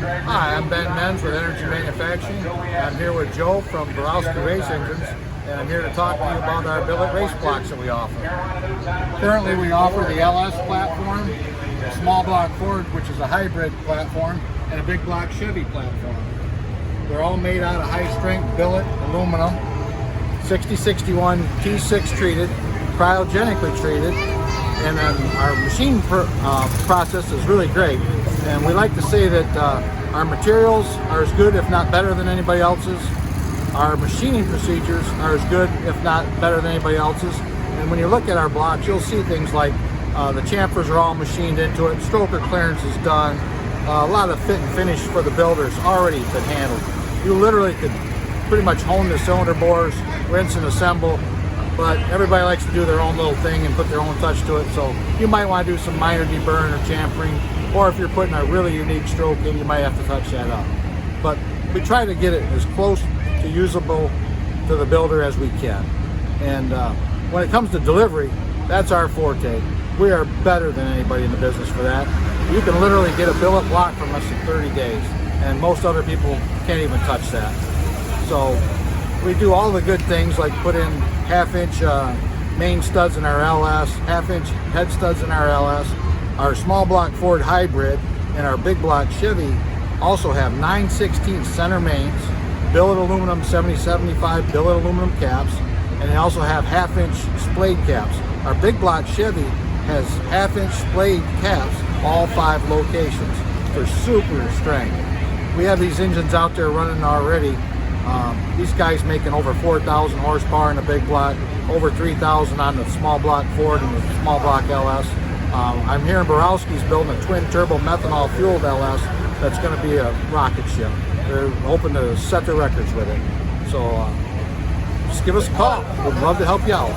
Hi, I'm Ben Menz with Energy Manufacturing. I'm here with Joe from Borowski Race Engines, and I'm here to talk to you about our billet race blocks that we offer. Currently we offer the LS platform, a small block Ford, which is a hybrid platform, and a big block Chevy platform. They're all made out of high strength billet aluminum, 6061 T6 treated, cryogenically treated, and our machine process is really great. And we like to say that our materials are as good, if not better, than anybody else's. Our machining procedures are as good, if not better, than anybody else's. And when you look at our blocks, you'll see things like the chamfers are all machined into it, stroker clearance is done, a lot of fit and finish for the builders already been handled. You literally could pretty much hone the cylinder bores, rinse and assemble, but everybody likes to do their own little thing and put their own touch to it. So you might want to do some minor deburring or chamfering, or if you're putting a really unique stroke in, you might have to touch that up. But we try to get it as close to usable to the builder as we can. And when it comes to delivery, that's our forte. We are better than anybody in the business for that. You can literally get a billet block from us in 30 days, and most other people can't even touch that. So we do all the good things, like put in half-inch main studs in our LS, half-inch head studs in our LS. Our small block Ford hybrid and our big block Chevy also have 9/16 center mains, billet aluminum 7075 billet aluminum caps, and they also have half-inch splayed caps. Our big block Chevy has half-inch splayed caps, all 5 locations for super strength. We have these engines out there running already. These guys making over 4,000 horsepower in the big block, over 3,000 on the small block Ford and the small block LS. I'm here in Borowski's building a twin turbo methanol fueled LS that's going to be a rocket ship. They're hoping to set the records with it. So just give us a call. We'd love to help you out.